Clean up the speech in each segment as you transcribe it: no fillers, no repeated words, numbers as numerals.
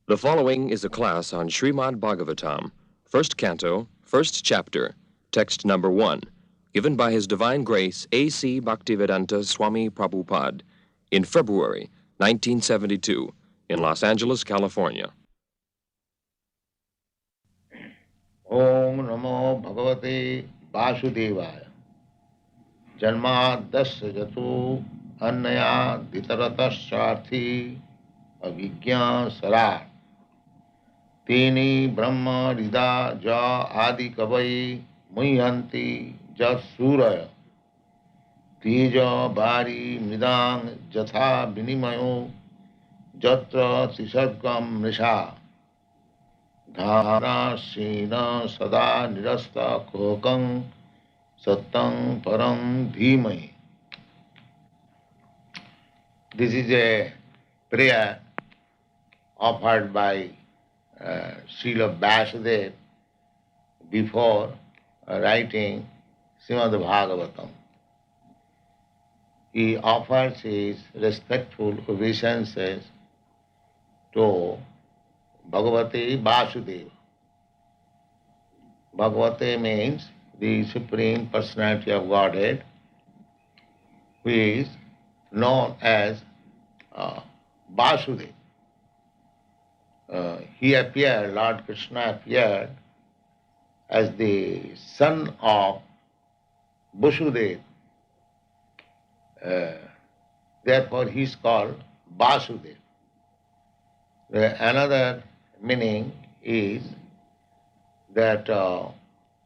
The following is a class on Srimad Bhagavatam, first canto, first chapter, text number 1, given by His Divine Grace A.C. Bhaktivedanta Swami Prabhupada in February 1972 in Los Angeles, California. Om namo bhagavate vasudevaya janmadasya jato annaya itaratas abhijnah svarat tene brahma hrida adi-kavaye muhyanti suraya tejo-vari-mridah yatha vinimayo yatra tri-sargo mrisha धारासीना सदा nirasta-kuhakah satyam param dhimai. This is a prayer offered by Srila Vasudeva before writing Srimad Bhagavatam. He offers his respectful obeisances to Bhagavate Vasudeva. Bhagavate means the Supreme Personality of Godhead, who is known as Vasudeva. He appeared, Lord Krishna appeared as the son of Vasudeva. Therefore he is called Vasudeva. Another meaning is that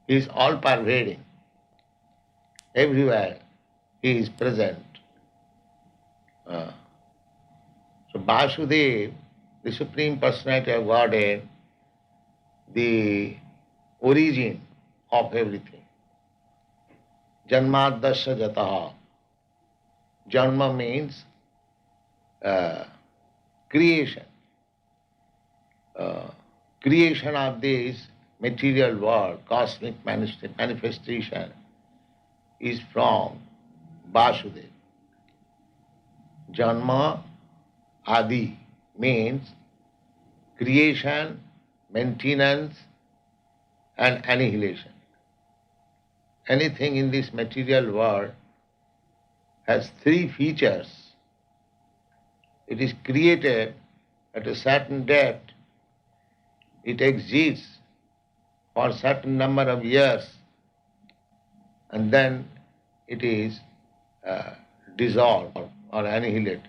he is all-pervading. Everywhere he is present. So Vasudeva, the Supreme Personality of Godhead, the origin of everything. Janmadasya jataha. Janma means creation. Creation of this material world, cosmic manifestation, is from Vasudeva. Janma adi means creation, maintenance and annihilation. Anything in this material world has three features. It is created at a certain depth. It exists for a certain number of years, and then it is dissolved or annihilated.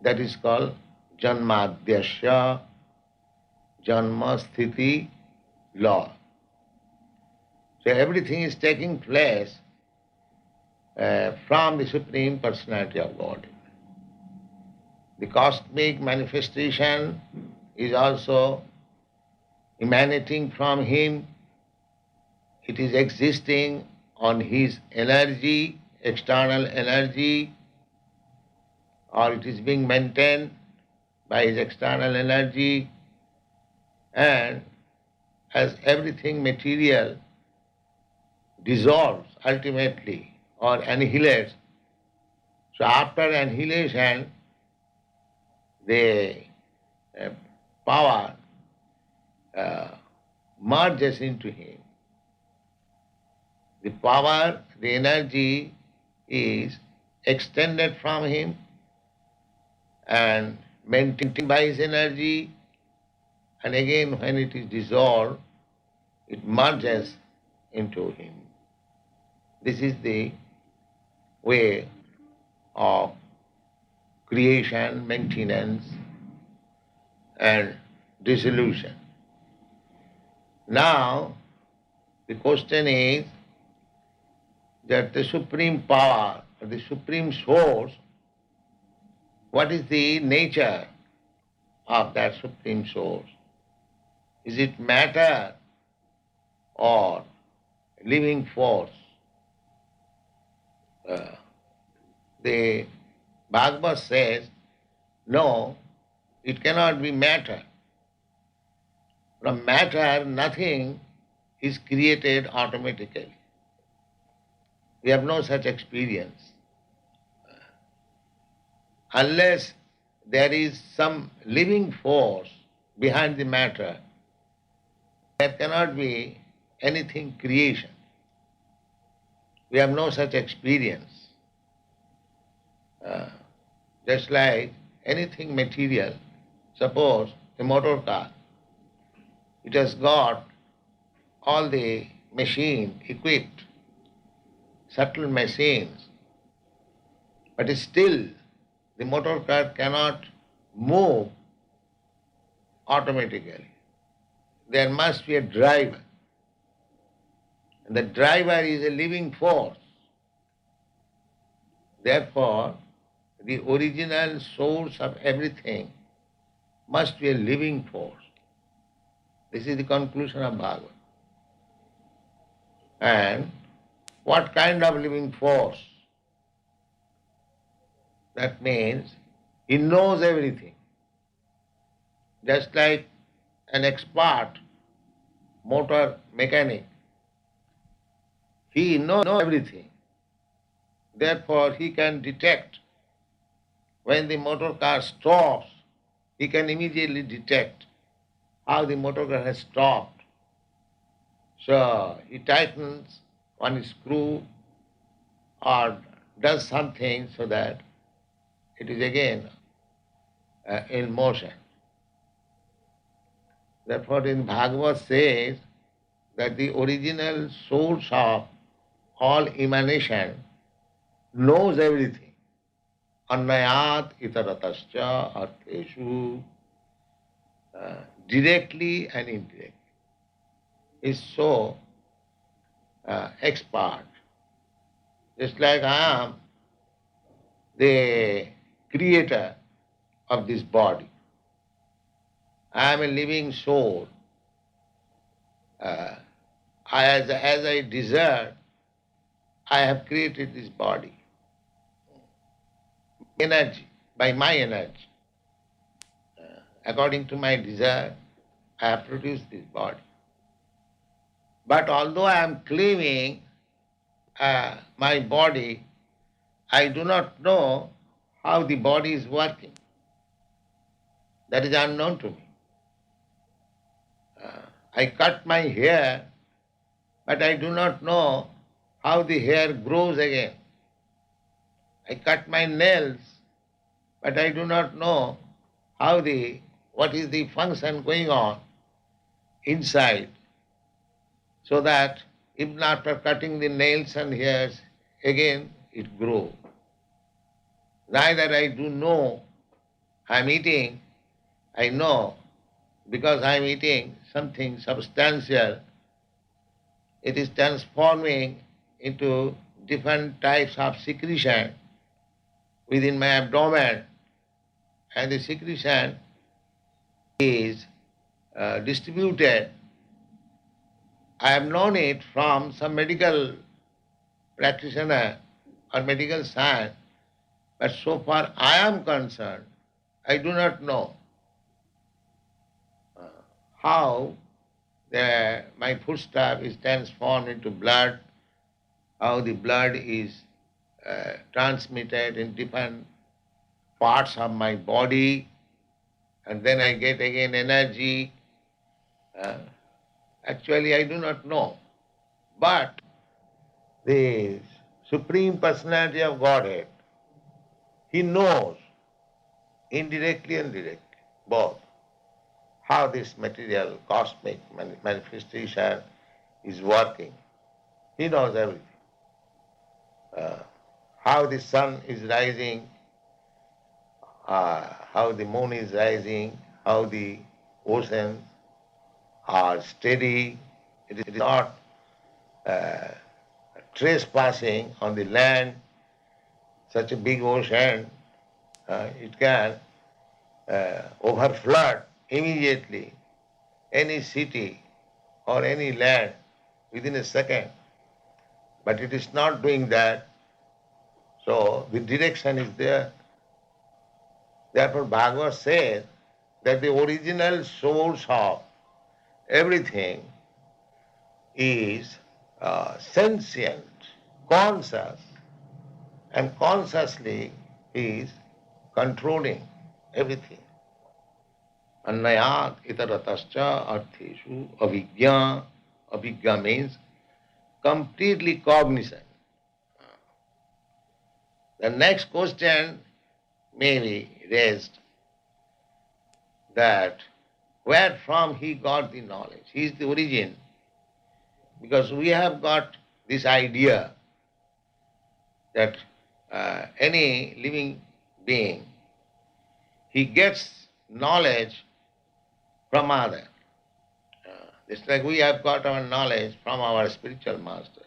That is called janmadyasya, janma sthiti law. So everything is taking place from the Supreme Personality of Godhead. The cosmic manifestation is also emanating from him. It is existing on his energy, external energy, or it is being maintained by his external energy. And as everything material dissolves ultimately or annihilates, so after annihilation, the power merges into him. The power, the energy is extended from him and maintained by his energy, and again when it is dissolved, it merges into him. This is the way of creation, maintenance and dissolution. Now, the question is that the supreme power, or the supreme source, what is the nature of that supreme source? Is it matter or living force? The Bhagavad says, no, it cannot be matter. From matter, nothing is created automatically. We have no such experience. Unless there is some living force behind the matter. There cannot be anything creation. We have no such experience. Just like anything material, suppose a motor car, it has got all the machine equipped, subtle machines, but still the motor car cannot move automatically. There must be a driver. And the driver is a living force. Therefore, the original source of everything must be a living force. This is the conclusion of Bhagavad. And what kind of living force? That means he knows everything. Just like an expert motor mechanic, he knows everything. Therefore, he can detect when the motor car stops, he can immediately detect how the motor car has stopped. So he tightens one screw or does something so that it is again in motion. Therefore, in Bhagavad says that the original source of all emanation knows everything. Nvayad, itaratas, carthesv, directly and indirectly. Is so expert. Just like I am the creator of this body. I am a living soul. As I desire, I have created this body. Energy, by my energy. According to my desire, I have produced this body. But although I am claiming my body, I do not know how the body is working. That is unknown to me. I cut my hair, but I do not know how the hair grows again. I cut my nails, but I do not know what is the function going on inside, so that even after cutting the nails and hairs, again it grows. Neither I do know I am eating, I know because I am eating something substantial, it is transforming into different types of secretion within my abdomen, and the secretion is distributed. I have known it from some medical practitioner or medical science, but so far I am concerned, I do not know how my foodstuff is transformed into blood, how the blood is transmitted in different parts of my body, and then I get again energy. Actually, I do not know. But the Supreme Personality of Godhead, He knows indirectly and directly, both, how this material cosmic manifestation is working. He knows everything. How the sun is rising, how the moon is rising, how the oceans are steady. It is not trespassing on the land. Such a big ocean, it can overflood immediately any city or any land within a second. But it is not doing that. So the direction is there. Therefore Bhagavad says that the original source of everything is sentient, conscious, and consciously is controlling everything. Nvayad, itaratas, artheshu, abhijnah. Abhijnah means completely cognizant. The next question may be raised that where from he got the knowledge? He is the origin. Because we have got this idea that any living being, he gets knowledge from other. Just like we have got our knowledge from our spiritual master.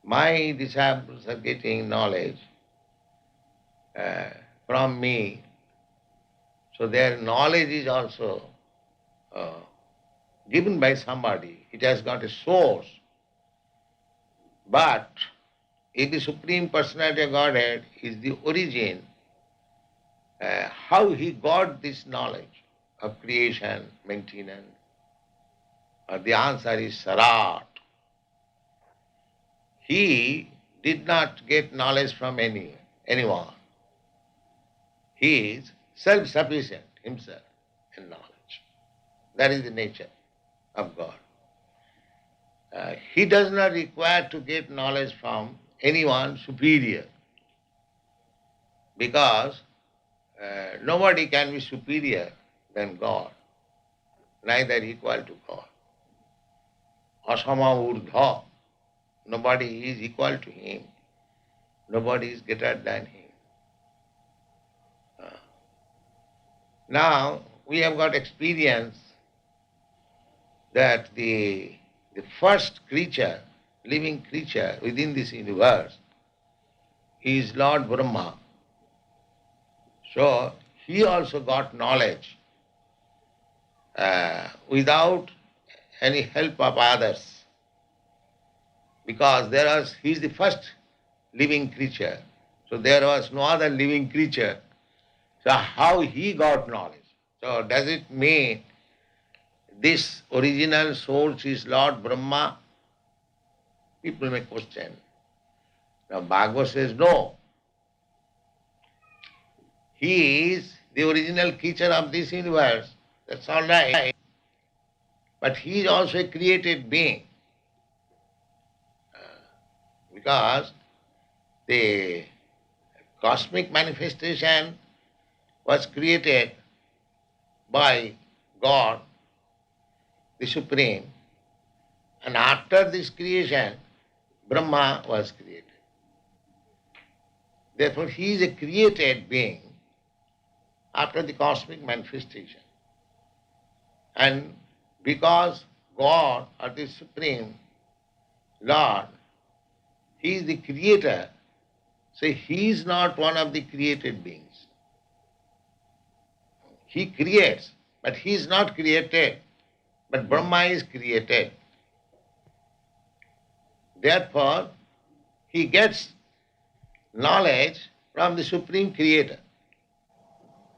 My disciples are getting knowledge from me. So their knowledge is also given by somebody. It has got a source. But if the Supreme Personality of Godhead is the origin, how he got this knowledge of creation, maintenance? The answer is svarat. He did not get knowledge from anyone. He is self-sufficient himself in knowledge. That is the nature of God. He does not require to get knowledge from anyone superior, because nobody can be superior than God, neither equal to God. Asama urdha. Nobody is equal to him. Nobody is greater than him. Now we have got experience that the first creature, living creature within this universe is Lord Brahma. So he also got knowledge without any help of others, because he is the first living creature. So there was no other living creature. So how he got knowledge? So does it mean this original source is Lord Brahma? People may question. Now Bhagavad says no. He is the original creature of this universe. That's all right. But he is also a created being. Because the cosmic manifestation was created by God, the Supreme, and after this creation, Brahma was created. Therefore, he is a created being after the cosmic manifestation. And because God, or the Supreme Lord, he is the creator, so he is not one of the created beings. He creates, but he is not created. But Brahma is created. Therefore, he gets knowledge from the Supreme Creator,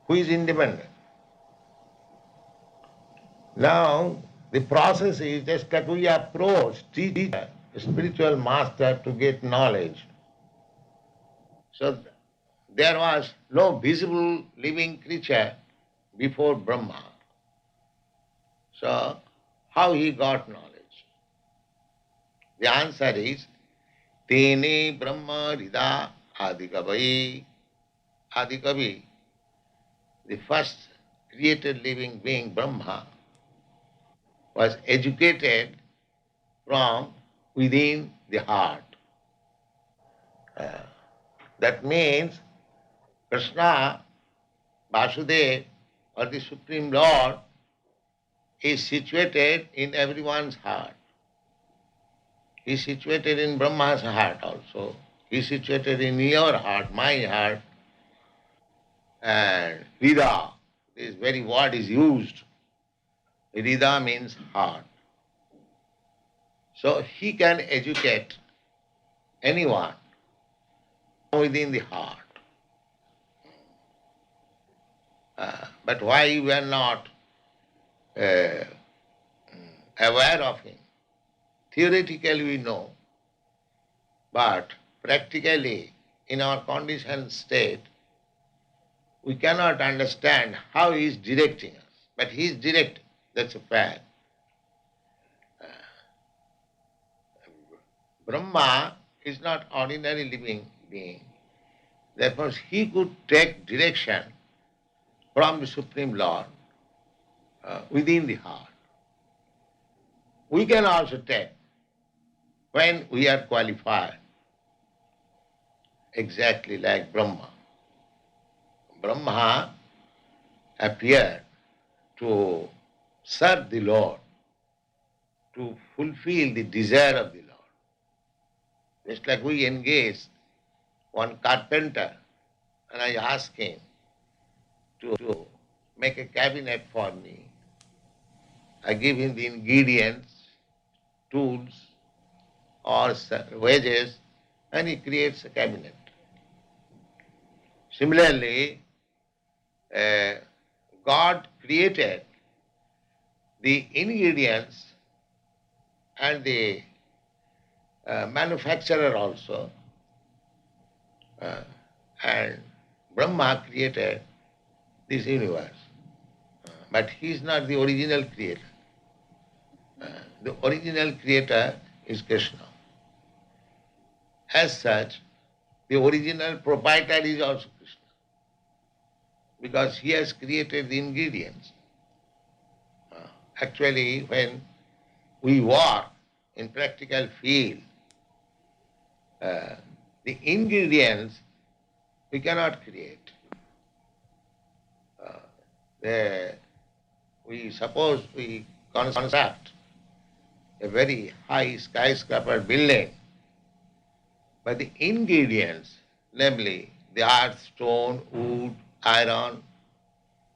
who is independent. Now, the process is just that we approach teacher, spiritual master, to get knowledge. So there was no visible living creature before Brahma. So how he got knowledge? The answer is tene brahma hrida adi-kavaye. Adi-kavaye, the first created living being, Brahma, was educated from within the heart. That means Krishna, Vasudeva, or the Supreme Lord, is situated in everyone's heart. He is situated in Brahma's heart also. He is situated in your heart, my heart. And hrida, this very word is used. Hrida means heart. So he can educate anyone within the heart. But why we are not aware of him? Theoretically we know, but practically in our conditioned state, we cannot understand how he is directing us. But he is directing, that's a fact. Brahma is not ordinary living being. Therefore, he could take direction from the Supreme Lord within the heart. We can also take when we are qualified, exactly like Brahma. Brahma appeared to serve the Lord, to fulfill the desire of the Lord. Just like we engage one carpenter and I ask him to make a cabinet for me. I give him the ingredients, tools, or wages, and he creates a cabinet. Similarly, God created the ingredients and the manufacturer also, and Brahma created this universe. But he is not the original creator. The original creator is Krishna. As such, the original proprietor is also Krishna, because he has created the ingredients. Actually, when we work in practical field, the ingredients we cannot create. Suppose we construct a very high skyscraper building, but the ingredients, namely the earth, stone, wood, iron,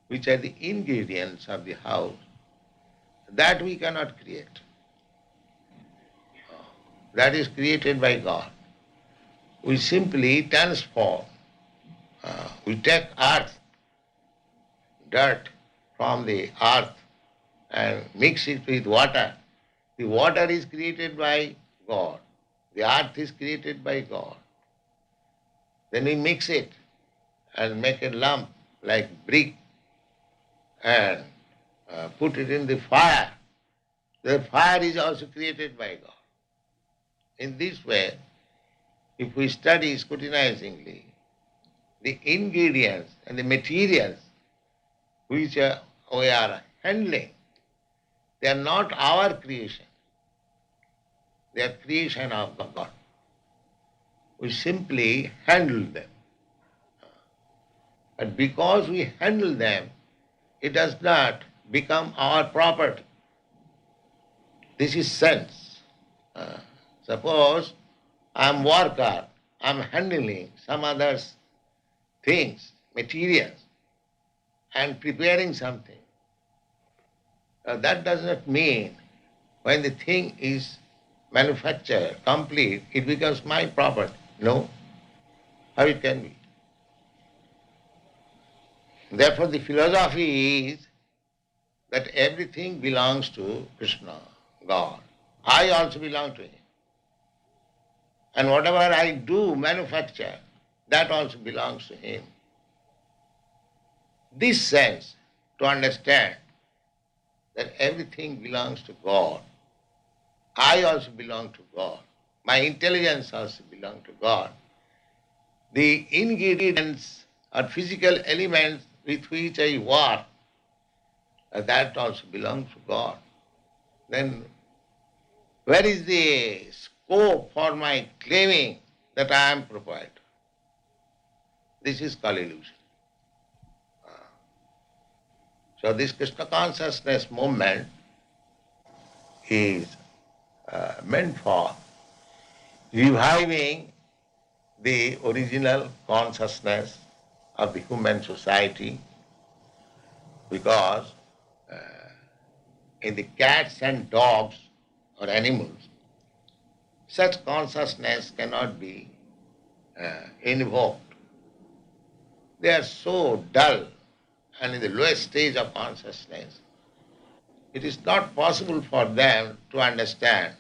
which are the ingredients of the house, that we cannot create. That is created by God. We simply transform. We take earth, dirt from the earth and mix it with water. The water is created by God. The earth is created by God. Then we mix it and make a lump like brick and put it in the fire. The fire is also created by God. In this way, if we study scrutinizingly, the ingredients and the materials which we are handling, they are not our creation. They are creation of God. We simply handle them. But because we handle them, it does not become our property. This is sense. Suppose I am worker, I am handling some others things, materials, and preparing something. That does not mean when the thing is manufactured, complete, it becomes my property. No. How it can be? Therefore the philosophy is that everything belongs to Krishna, God. I also belong to Him. And whatever I do, manufacture, that also belongs to Him. This sense, to understand that everything belongs to God, I also belong to God, my intelligence also belongs to God, the ingredients or physical elements with which I work, that also belongs to God. Then where is the scope for my claiming that I am proprietor? This is called illusion. So this Krishna consciousness movement is meant for reviving the original consciousness of the human society, because in the cats and dogs or animals, such consciousness cannot be invoked. They are so dull and in the lowest stage of consciousness, it is not possible for them to understand